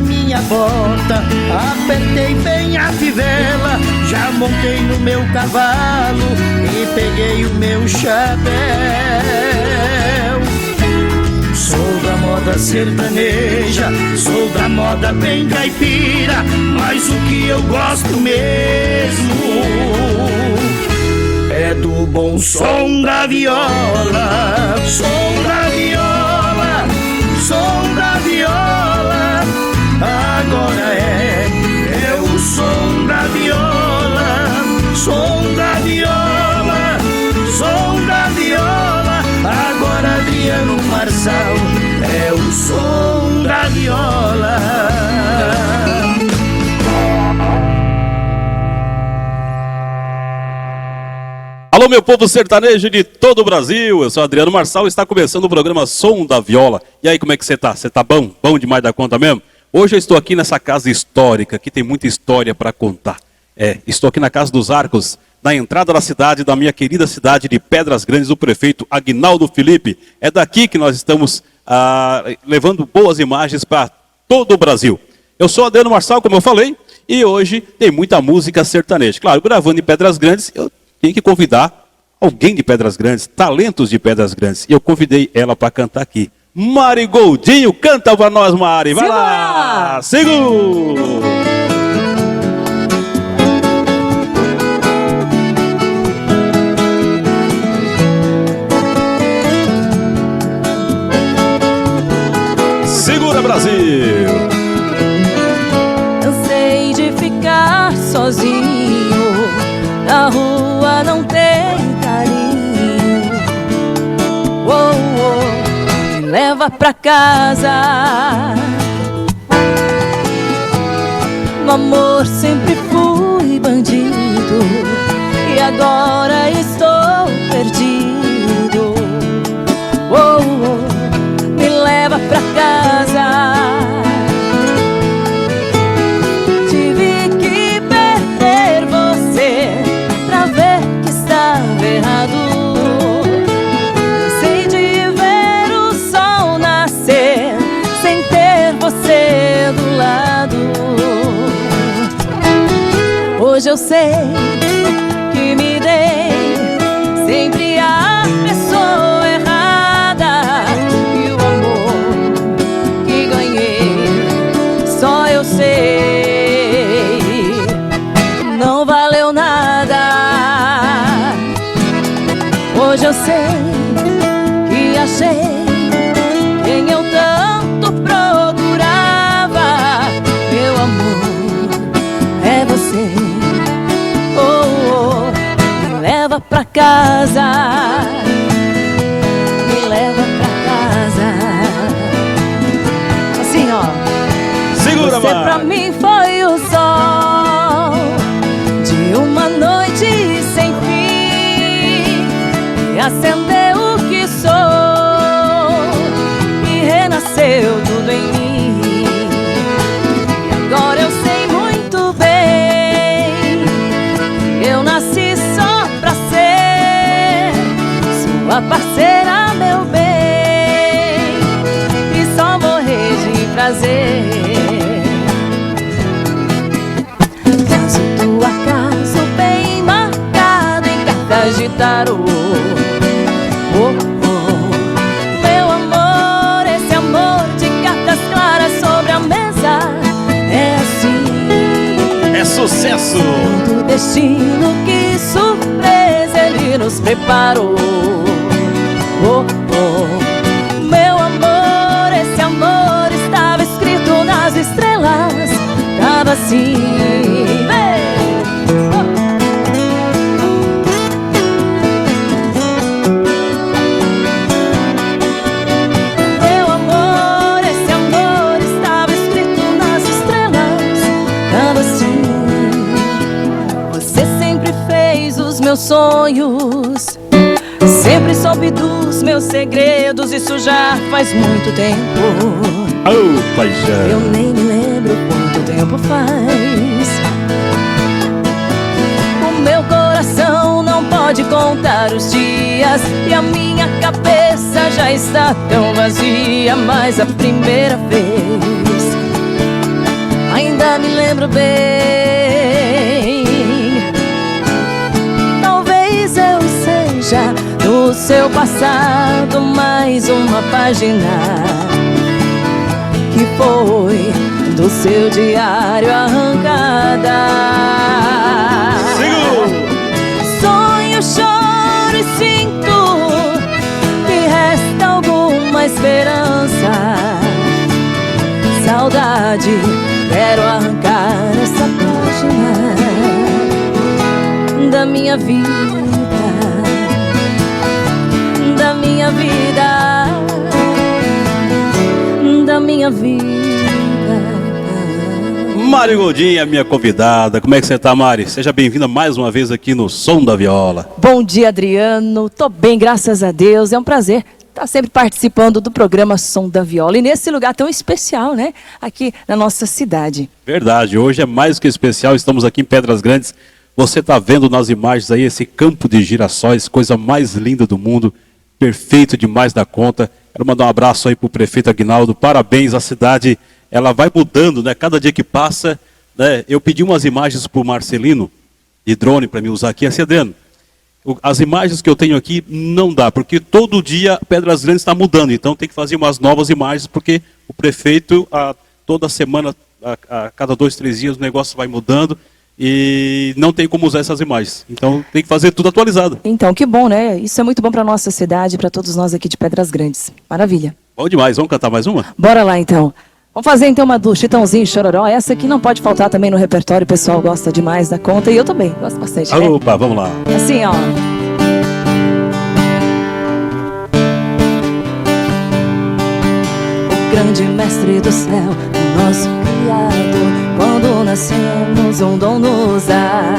a minha bota, apertei bem a fivela, já montei no meu cavalo e peguei o meu chapéu. Sou da moda sertaneja, sou da moda bem caipira, mas o que eu gosto mesmo é do bom som da viola. Som da viola, som da viola, agora é o som da viola. Som da viola, som da viola, agora Adriano Marçal é o som da viola. Alô, meu povo sertanejo de todo o Brasil, eu sou Adriano Marçal e está começando o programa Som da Viola. E aí, como é que você tá? Você tá bom? Bom demais da conta mesmo? Hoje eu estou aqui nessa casa histórica, que tem muita história para contar. Estou aqui na Casa dos Arcos, na entrada da cidade, da minha querida cidade de Pedras Grandes, do prefeito Aguinaldo Felipe. É daqui que nós estamos levando boas imagens para todo o Brasil. Eu sou Adriano Marçal, como eu falei, e hoje tem muita música sertaneja. Claro, gravando em Pedras Grandes, eu tenho que convidar alguém de Pedras Grandes, talentos de Pedras Grandes. E eu convidei ela para cantar aqui. Mari Goldinho, canta para nós, Mari. Vai lá! Segura! Segura, Brasil! Cansei de ficar sozinho, na rua não tem carinho. Oh, oh, me leva pra casa. No amor sempre fui bandido e agora estou perdido. Oh, oh, me leva pra casa. Tive que perder você pra ver que estava errado. Cansei de ver o sol nascer sem ter você do lado. Hoje eu sei que me dei sempre a pessoa errada, e o amor que ganhei só eu sei não valeu nada. Hoje eu sei que achei quem eu tanto procurava. Meu amor é você. Oh, oh, me leva pra casa, me leva pra casa. Assim, ó. Segura, Você Mari! pra mim foi o sol de uma noite sem fim, e acendeu o que sou e renasceu tudo em mim. E agora eu sei muito bem, eu nasci só pra ser sua parceira, meu bem, e só morrer de prazer. Caso tu acaso bem marcado em cartas de tarô. Oh, oh, meu amor, esse amor de cartas claras sobre a mesa é assim. É sucesso! Do destino, que surpresa ele nos preparou. Oh, oh, meu amor, esse amor estava escrito nas estrelas. Tava assim, vem! Meu amor, esse amor estava escrito nas estrelas. Tava assim. Você sempre fez os meus sonhos, sempre soube dos meus segredos. Isso já faz muito tempo. Oh, paixão! Eu nem me lembro quanto tempo faz. O meu coração não pode contar os dias e a minha cabeça já está tão vazia. Mas a primeira vez me lembro bem. Talvez eu seja do seu passado mais uma página que foi do seu diário arrancada. Sonho, choro e sinto que resta alguma esperança. Saudade, quero arrancar essa página da minha vida, da minha vida, da minha vida. Mari Goldinha, minha convidada. Como é que você tá, Mari? Seja bem-vinda mais uma vez aqui no Som da Viola. Bom dia, Adriano. Tô bem, graças a Deus. É um prazer estar sempre participando do programa Som da Viola. E nesse lugar tão especial, né? Aqui na nossa cidade. Verdade, hoje é mais que especial. Estamos aqui em Pedras Grandes. Você tá vendo nas imagens aí esse campo de girassóis, coisa mais linda do mundo. Perfeito demais da conta. Quero mandar um abraço aí pro prefeito Aguinaldo. Parabéns, a cidade, ela vai mudando, né? Cada dia que passa, né? Eu pedi umas imagens pro Marcelino de drone para me usar aqui, assim, Adriano. As imagens que eu tenho aqui não dá, porque todo dia Pedras Grandes está mudando, então tem que fazer umas novas imagens, porque o prefeito, toda semana, a cada 2, 3 dias, o negócio vai mudando e não tem como usar essas imagens. Então tem que fazer tudo atualizado. Então, que bom, né? Isso é muito bom para nossa cidade, para todos nós aqui de Pedras Grandes. Maravilha. Bom demais, vamos cantar mais uma? Bora lá, então. Vamos fazer então uma do Chitãozinho e Chororó. Essa aqui não pode faltar também no repertório. O pessoal gosta demais da conta e eu também gosto bastante, né? Opa, vamos lá. Assim, ó. O grande mestre do céu, o nosso Criador, quando nascemos um dom nos dá.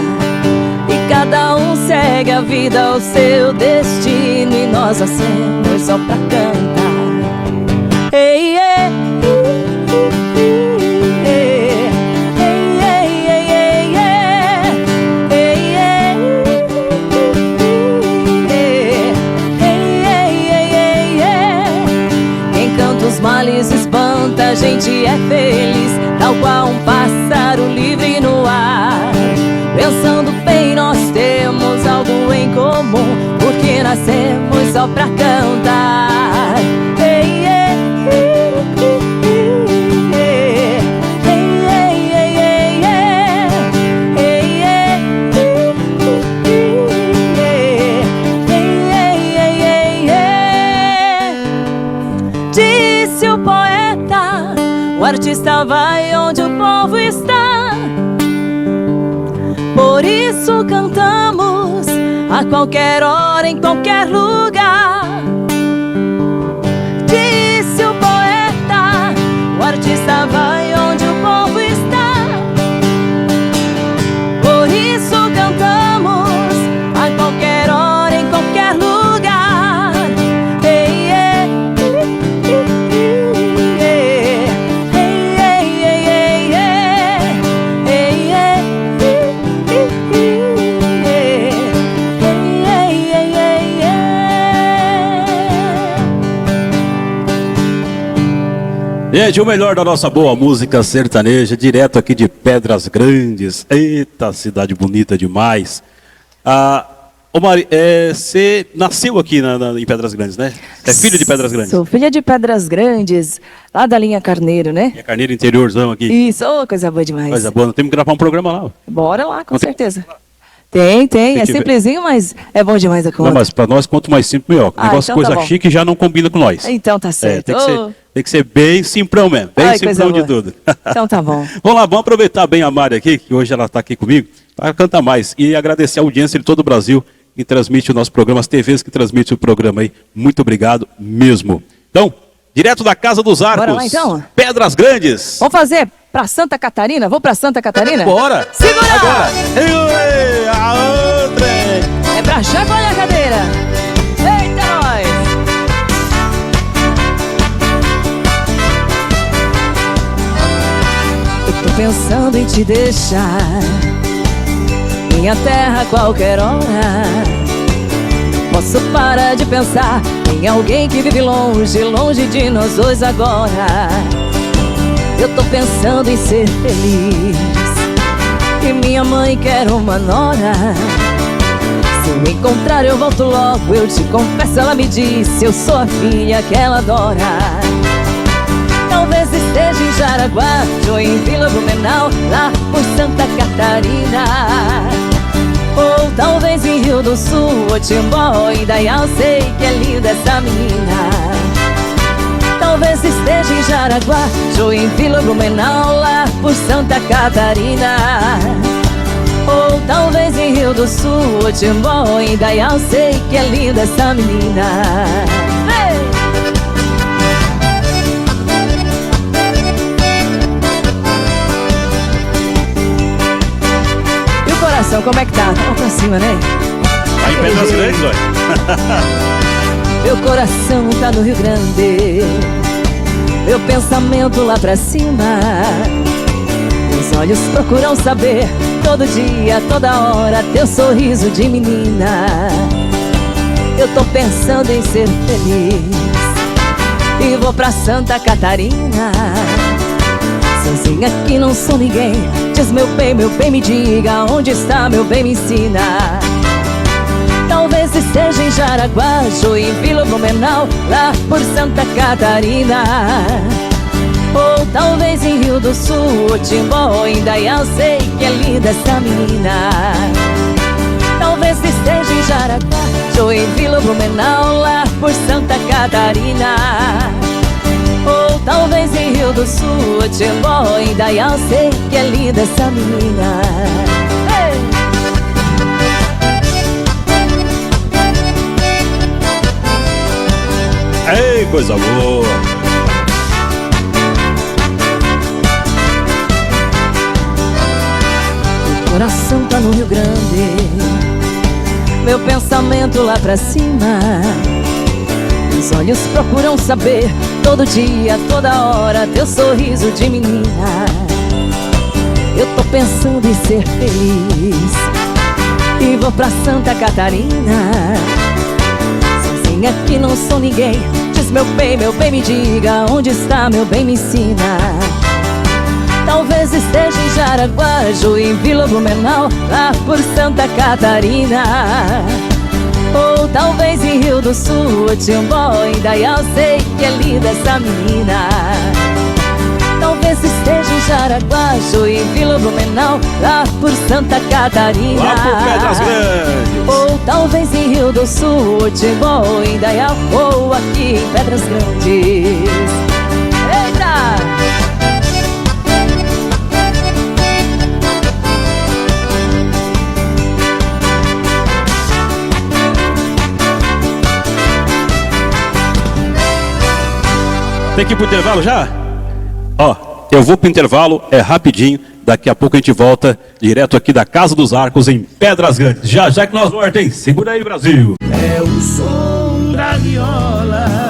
E cada um segue a vida ao seu destino, e nós nascemos só pra cantar. Ei, ei. Males espanta, a gente é feliz, tal qual um pássaro livre no ar. Pensando bem, nós temos algo em comum, porque nascemos só pra cantar. Ei, ei, o artista vai onde o povo está, por isso cantamos a qualquer hora, em qualquer lugar. Disse o poeta, o artista vai onde o povo está, por isso cantamos a qualquer hora, em qualquer lugar. Gente, o melhor da nossa boa música sertaneja, direto aqui de Pedras Grandes. Eita, cidade bonita demais. Ô Mari, você nasceu aqui em Pedras Grandes, né? É filha de Pedras Grandes? Sou filha de Pedras Grandes, lá da linha Carneiro, né? Linha Carneiro, interiorzão aqui. Isso, coisa boa demais. Coisa boa, nós temos que gravar um programa lá. Bora lá, com certeza. Tem. É simplesinho, mas é bom demais a conta. Não, mas pra nós, quanto mais simples, melhor. O negócio, então coisa tá chique já não combina com nós. Então tá certo. Tem que ser bem simprão mesmo. Bem simprão de tudo. Então tá bom. Vamos lá, vamos aproveitar bem a Mari aqui, que hoje ela está aqui comigo, para cantar mais. E agradecer a audiência de todo o Brasil que transmite o nosso programa, as TVs que transmitem o programa aí. Muito obrigado mesmo. Então, direto da Casa dos Arcos. Bora lá, então? Pedras Grandes. Vamos fazer pra Santa Catarina? Vou pra Santa Catarina? Bora! Segura! Agora! A outra! É pra chacoalhar a cadeira! Eita, nós! Eu tô pensando em te deixar, minha terra a qualquer hora. Posso parar de pensar em alguém que vive longe, longe de nós dois agora. Eu tô pensando em ser feliz. E minha mãe quer uma nora. Se eu encontrar eu volto logo, eu te confesso, ela me disse, eu sou a filha que ela adora. Talvez esteja em Jaraguá, Joinville, Blumenau, lá por Santa Catarina. Ou talvez em Rio do Sul, ou Timbó, Indaial, sei que é linda essa menina. Talvez esteja em Jaraguá, Joinville, Blumenau, lá por Santa Catarina. Ou talvez em Rio do Sul, ou Timbó, Indaial, sei que é linda essa menina. Hey! Coração, como é que tá? Tá lá pra cima, né? Tá em Pedras Grandes, olha. Meu coração tá no Rio Grande, meu pensamento lá pra cima. Meus olhos procuram saber, todo dia, toda hora, teu sorriso de menina. Eu tô pensando em ser feliz e vou pra Santa Catarina. Sozinha aqui não sou ninguém. Diz meu bem, me diga onde está, meu bem, me ensina. Talvez esteja em Jaraguá, Joinville, Blumenau, lá por Santa Catarina. Ou talvez em Rio do Sul, Timbó, Indaial, sei que é linda essa menina. Talvez esteja em Jaraguá, Joinville, Blumenau, lá por Santa Catarina. Ou talvez em Rio do Sul, Timbó, Indaial, sei que é linda essa menina. Ei, coisa boa! O coração tá no Rio Grande, meu pensamento lá pra cima. Os olhos procuram saber, todo dia, toda hora, teu sorriso de menina. Eu tô pensando em ser feliz e vou pra Santa Catarina. Sozinha aqui não sou ninguém. Diz meu bem, me diga onde está, meu bem, me ensina. Talvez esteja em Jaraguá, Joinville, Blumenau, lá por Santa Catarina. Ou talvez em Rio do Sul, Timbó, Indaial, sei que é linda essa menina. Talvez esteja em Jaraguá, Joinville, Blumenau, lá por Santa Catarina. Lá por Pedras Grandes. Ou talvez em Rio do Sul, Timbó, Indaial, ou aqui em Pedras Grandes. Eita! Tem que ir pro intervalo já? Ó, eu vou pro intervalo, é rapidinho. Daqui a pouco a gente volta direto aqui da Casa dos Arcos, em Pedras Grandes. Já que nós voltamos, hein? Segura aí, Brasil. É o som da viola.